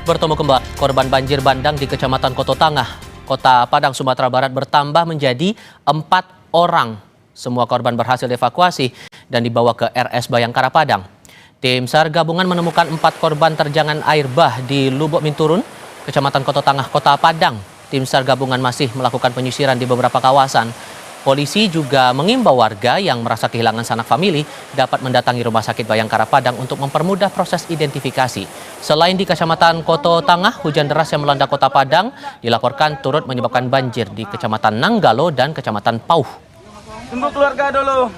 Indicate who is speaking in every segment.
Speaker 1: Bertemu kembali, korban banjir bandang di Kecamatan Koto Tangah, Kota Padang, Sumatera Barat bertambah menjadi 4 orang. Semua korban berhasil dievakuasi dan dibawa ke RS Bayangkara Padang. Tim SAR gabungan menemukan 4 korban terjangan air bah di Lubuk Minturun, Kecamatan Koto Tangah, Kota Padang. Tim SAR gabungan masih melakukan penyisiran di beberapa kawasan. Polisi juga mengimbau warga yang merasa kehilangan sanak famili dapat mendatangi Rumah Sakit Bayangkara Padang untuk mempermudah proses identifikasi. Selain di Kecamatan Koto Tangah, hujan deras yang melanda Kota Padang dilaporkan turut menyebabkan banjir di Kecamatan Nanggalo dan Kecamatan Pauh.
Speaker 2: Tunggu keluarga dulu.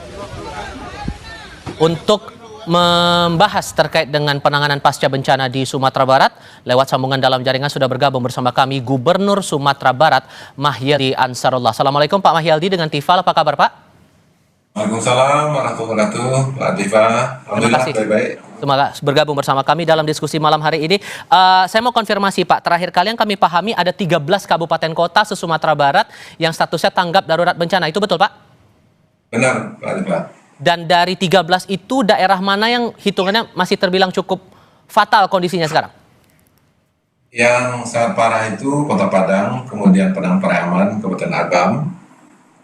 Speaker 1: Untuk membahas terkait dengan penanganan pasca bencana di Sumatera Barat, lewat sambungan dalam jaringan sudah bergabung bersama kami Gubernur Sumatera Barat Mahyaldi Ansarullah. Assalamualaikum Pak Mahyaldi dengan Tifal, apa kabar Pak?
Speaker 3: Waalaikumsalam warahmatullahi wabarakatuh, Pak Tifal. Alhamdulillah baik-baik.
Speaker 1: Terima kasih bergabung bersama kami dalam diskusi malam hari ini. Saya mau konfirmasi Pak, terakhir kali yang kami pahami ada 13 kabupaten kota se-Sumatera Barat yang statusnya tanggap darurat bencana, itu betul Pak?
Speaker 3: Benar Pak Tifal.
Speaker 1: Dan dari 13 itu daerah mana yang hitungannya masih terbilang cukup fatal kondisinya sekarang?
Speaker 3: Yang sangat parah itu Kota Padang, kemudian Padang Pariaman, Kabupaten Agam,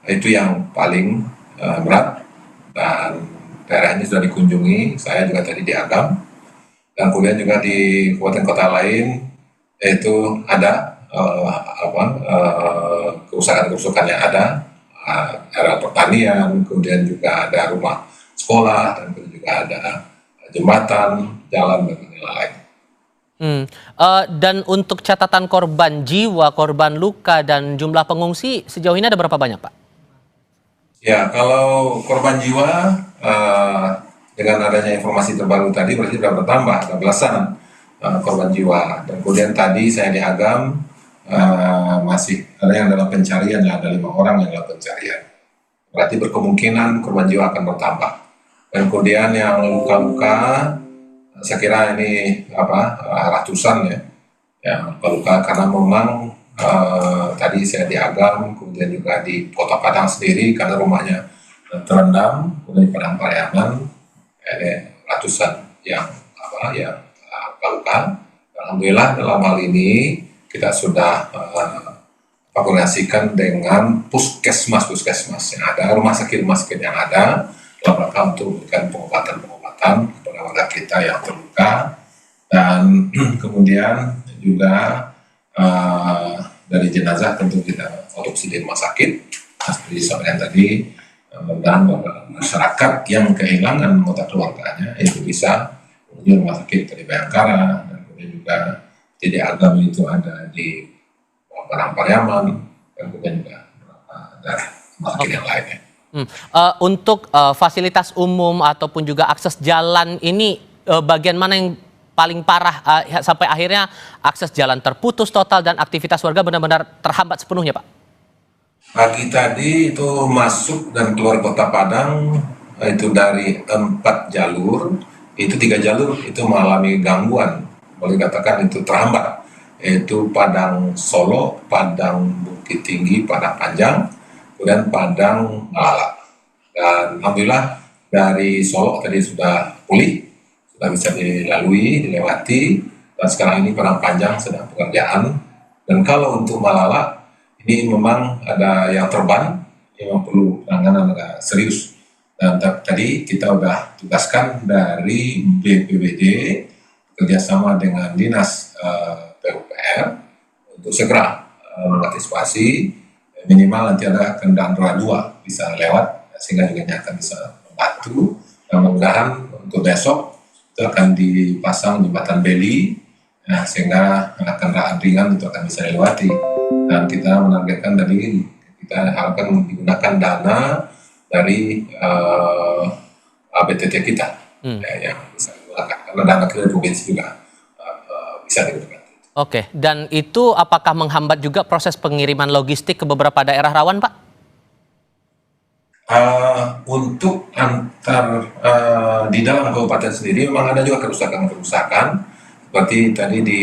Speaker 3: itu yang paling berat. Dan daerah ini sudah dikunjungi, saya juga tadi di Agam. Dan kemudian juga di kabupaten kota lain, yaitu ada kerusakan-kerusakan yang ada. Area pertanian, kemudian juga ada rumah sekolah, dan kemudian juga ada jembatan, jalan, dan lain-lain.
Speaker 1: Dan untuk catatan korban jiwa, korban luka, dan jumlah pengungsi sejauh ini ada berapa banyak Pak?
Speaker 3: Ya, kalau korban jiwa dengan adanya informasi terbaru tadi berarti sudah bertambah, ada belasan korban jiwa. Dan kemudian tadi saya di Agam, masih ada yang dalam pencarian, ada 5 orang yang dalam pencarian. Berarti berkemungkinan korban jiwa akan bertambah. Dan kemudian yang luka-luka, saya kira ini ratusan ya, yang luka-luka karena memang tadi saya di Agam, kemudian juga di Kota Padang sendiri karena rumahnya terendam, kemudian di Padang Pariaman ada ratusan yang luka-luka. Alhamdulillah dalam hal ini kita sudah koordinasikan dengan puskesmas yang ada, rumah sakit yang ada, dalam rangka untuk memberikan pengobatan kepada warga kita yang terluka. Dan kemudian juga dari jenazah tentu kita otopsi di rumah sakit. Seperti disampaikan tadi, dan masyarakat yang kehilangan anggota keluarganya itu bisa menuju rumah sakit dari Bayangkara, dan kemudian juga di Agam itu ada di Padang Pariaman, dan kemudian juga daerah rumah sakit yang lainnya.
Speaker 1: Untuk fasilitas umum ataupun juga akses jalan ini, bagian mana yang paling parah sampai akhirnya akses jalan terputus total dan aktivitas warga benar-benar terhambat sepenuhnya Pak?
Speaker 3: Pagi tadi itu masuk dan keluar Kota Padang itu dari 4 jalur, itu 3 jalur itu mengalami gangguan. Boleh katakan itu terhambat, yaitu Padang Solo, Padang Bukit Tinggi, Padang Panjang, kemudian Padang Malala. Dan alhamdulillah dari Solo tadi sudah pulih, sudah bisa dilewati, dan sekarang ini Padang Panjang sedang pekerjaan. Dan kalau untuk Malala, ini memang ada yang terban, yang perlu penanganan agak serius. Dan tadi kita sudah tugaskan dari BPBD, kerjasama dengan Dinas PUPR untuk segera mengantisipasi, minimal nanti ada kendaraan roda 2 bisa lewat, sehingga juga akan bisa membantu. Dan mudah-mudahan untuk besok itu akan dipasang jembatan beli, sehingga kendaraan ringan itu akan bisa dilewati. Dan kita menargetkan tadi, kita harapkan digunakan dana dari ABTT kita, yang bisa digunakan, karena dana kita provinsi juga bisa digunakan.
Speaker 1: Oke, dan itu apakah menghambat juga proses pengiriman logistik ke beberapa daerah rawan, Pak?
Speaker 3: Untuk di dalam kabupaten sendiri memang ada juga kerusakan-kerusakan, seperti tadi di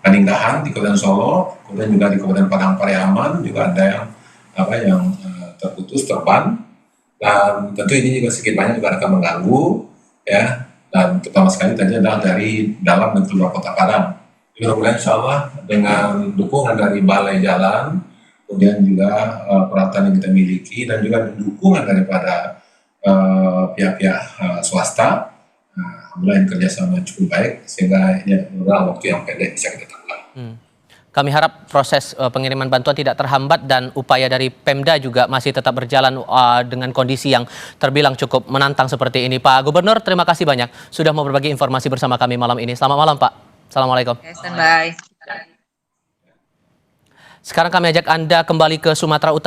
Speaker 3: Paninggahan di Kabupaten Solo, kemudian juga di Kabupaten Padang Pariaman juga ada yang terputus, terban, dan tentu ini juga sedikit banyak juga akan mengganggu, ya. dan terutama sekali tadi adalah dari dalam dan keluar Kota Padang. Mudah-mudahan insya Allah dengan dukungan dari Balai Jalan, kemudian juga peralatan yang kita miliki dan juga dukungan daripada pihak-pihak swasta, alhamdulillah kerjasama cukup baik sehingga ya dalam waktu yang pendek bisa kita tanggulangi.
Speaker 1: Kami harap proses pengiriman bantuan tidak terhambat dan upaya dari Pemda juga masih tetap berjalan dengan kondisi yang terbilang cukup menantang seperti ini. Pak Gubernur, terima kasih banyak sudah mau berbagi informasi bersama kami malam ini. Selamat malam, Pak. Assalamualaikum.
Speaker 4: Standby.
Speaker 1: Sekarang kami ajak Anda kembali ke Sumatera Utara.